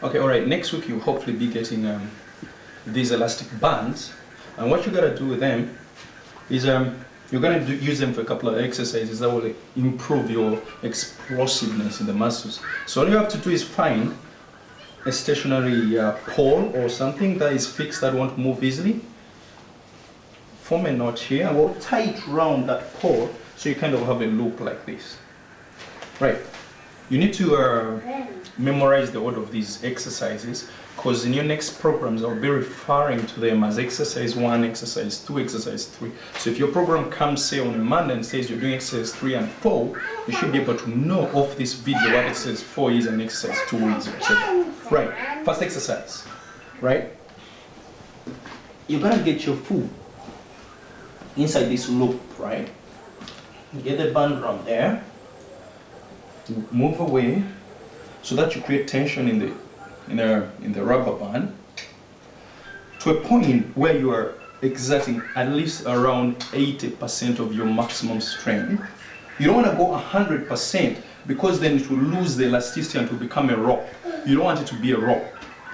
Okay, all right. Next week you'll hopefully be getting these elastic bands, and what you gotta do with them is you're gonna use them for a couple of exercises that will improve your explosiveness in the muscles. So all you have to do is find a stationary pole or something that is fixed that won't move easily. Form a knot here and we'll tie it around that pole so you kind of have a loop like this. Right. You need to memorize the order of these exercises, because in your next programs I'll be referring to them as exercise 1, exercise 2, exercise 3. So if your program comes say on a Monday and says you're doing exercise 3 and 4, you should be able to know off this video what exercise 4 is and exercise 2 is. Right, first exercise, right? You're gonna get your foot inside this loop, right? Get the band around there, move away so that you create tension in the rubber band to a point where you are exerting at least around 80% of your maximum strength. You don't want to go 100% because then it will lose the elasticity and it will become a rock. You don't want it to be a rock.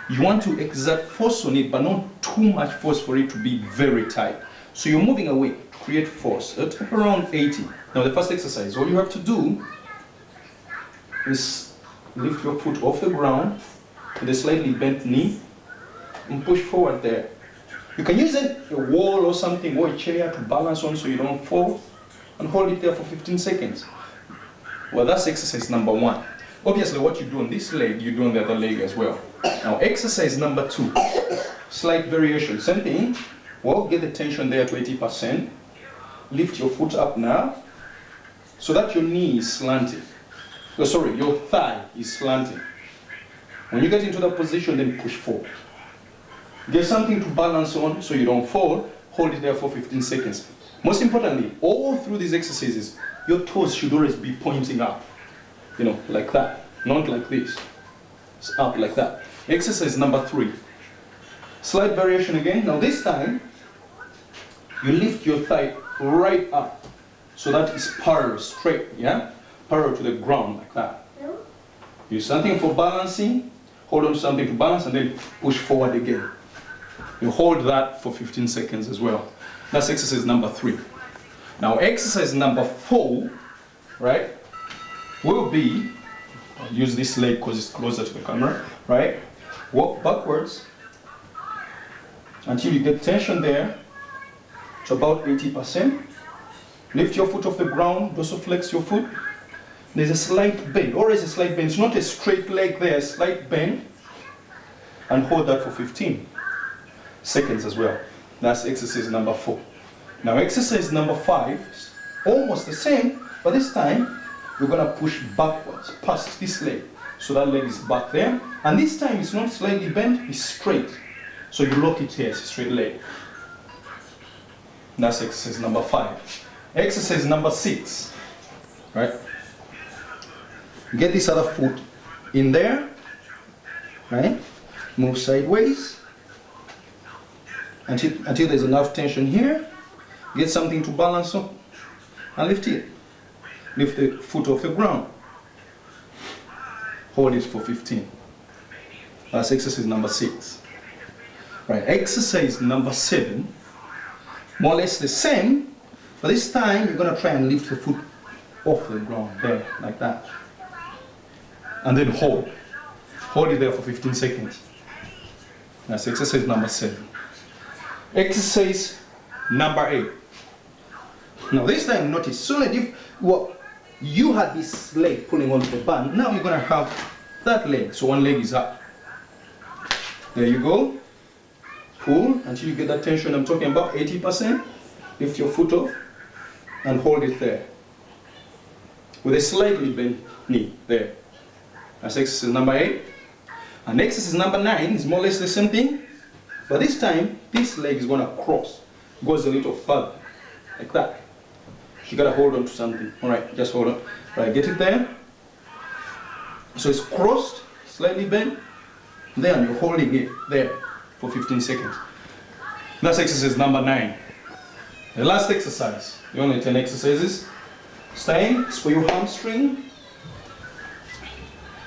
You want to exert force on it, but not too much force for it to be very tight. So you're moving away, create force at around 80. Now the first exercise, all you have to do is lift your foot off the ground with a slightly bent knee and push forward there. You can use a wall or something or a chair to balance on so you don't fall, and hold it there for 15 seconds. Well, that's exercise number 1. Obviously what you do on this leg, you do on the other leg as well. Now exercise number 2, slight variation, same thing. Well, get the tension there to 80%. Lift your foot up now so that your knee is slanted. Oh, sorry, your thigh is slanting. When you get into that position, then push forward. Get something to balance on so you don't fall. Hold it there for 15 seconds. Most importantly, all through these exercises, your toes should always be pointing up. You know, like that, not like this. It's up like that. Exercise number 3. Slight variation again. Now this time, you lift your thigh right up so that it's parallel, straight, yeah? Parallel to the ground like that. Use something for balancing, hold on to something to balance, and then push forward again. You hold that for 15 seconds as well. That's exercise number 3. Now exercise number 4, right, will be, I'll use this leg because it's closer to the camera, right? Walk backwards until you get tension there to about 80%. Lift your foot off the ground, dorsiflex your foot. There's a slight bend, always a slight bend. It's not a straight leg there, a slight bend. And hold that for 15 seconds as well. That's exercise number 4. Now exercise number 5 is almost the same, but this time you're gonna push backwards, past this leg. So that leg is back there. And this time it's not slightly bent, it's straight. So you lock it here, it's a straight leg. That's exercise number 5. Exercise number 6, right? Get this other foot in there, right? Move sideways until there's enough tension here. Get something to balance on and lift it. Lift the foot off the ground. Hold it for 15. That's exercise number 6. Right, exercise number 7, more or less the same, but this time you're going to try and lift the foot off the ground there, like that. And then hold. Hold it there for 15 seconds. That's exercise number 7. Exercise number 8. Now this time notice, so that if you had this leg pulling onto the band, now you're going to have that leg. So one leg is up. There you go. Pull until you get that tension I'm talking about, 80%. Lift your foot off and hold it there. With a slightly bent knee there. That's exercise number 8. And exercise number 9 is more or less the same thing. But this time, this leg is going to cross. Goes a little further. Like that. You got to hold on to something. Alright, just hold on. Right, get it there. So it's crossed, slightly bent. Then you're holding it there for 15 seconds. That's exercise number 9. The last exercise, the only 10 exercises. Staying, it's for your hamstring.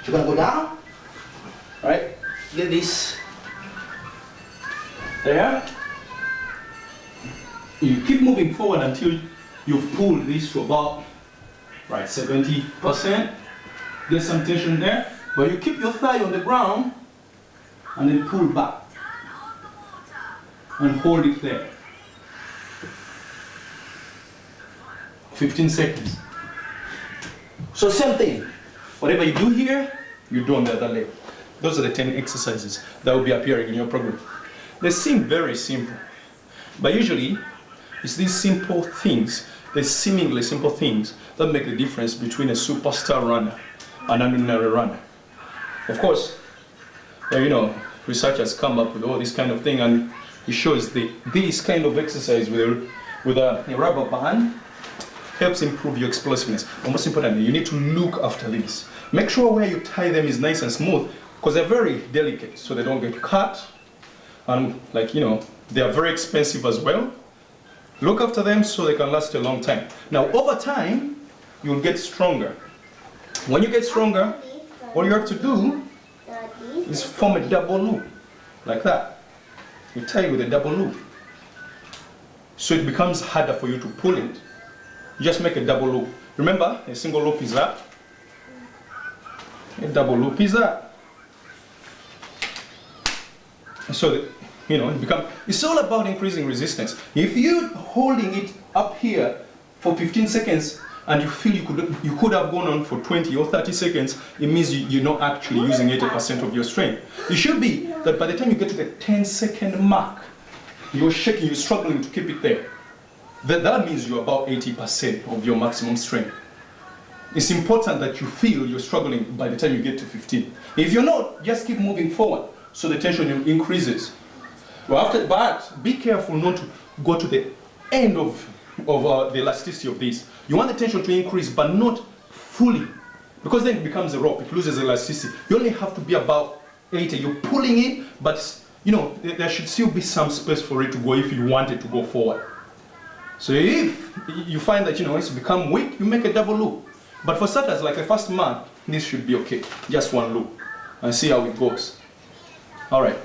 You're gonna go down, right? get this there. You keep moving forward until you pull this to about 70%. Get some tension there, but you keep your thigh on the ground and then pull back and hold it there. 15 seconds. So same thing. Whatever you do here, you do on the other leg. Those are the 10 exercises that will be appearing in your program. They seem very simple, but usually it's these simple things, the seemingly simple things, that make the difference between a superstar runner and an ordinary runner. Of course, research has come up with all this kind of thing, and it shows this kind of exercise with a rubber band helps improve your explosiveness. But most importantly, you need to look after these. Make sure where you tie them is nice and smooth, because they're very delicate, so they don't get cut. And they are very expensive as well. Look after them so they can last a long time. Now, over time, you'll get stronger. When you get stronger, all you have to do is form a double loop, like that. You tie it with a double loop. So it becomes harder for you to pull it. You just make a double loop. Remember, a single loop is that. A double loop is that. So it's all about increasing resistance. If you're holding it up here for 15 seconds and you feel you could have gone on for 20 or 30 seconds, it means you're not actually using 80% of your strength. It should be that by the time you get to the 10-second mark, you're shaking, you're struggling to keep it there. That means you're about 80% of your maximum strength. It's important that you feel you're struggling by the time you get to 15. If you're not, just keep moving forward so the tension increases. But be careful not to go to the end of the elasticity of this. You want the tension to increase, but not fully, because then it becomes a rope. It loses elasticity. You only have to be about 80. You're pulling it, but there should still be some space for it to go if you want it to go forward. So if you find that it's become weak, you make a double loop. But for starters, like the first month, this should be okay. Just one loop, and see how it goes. All right.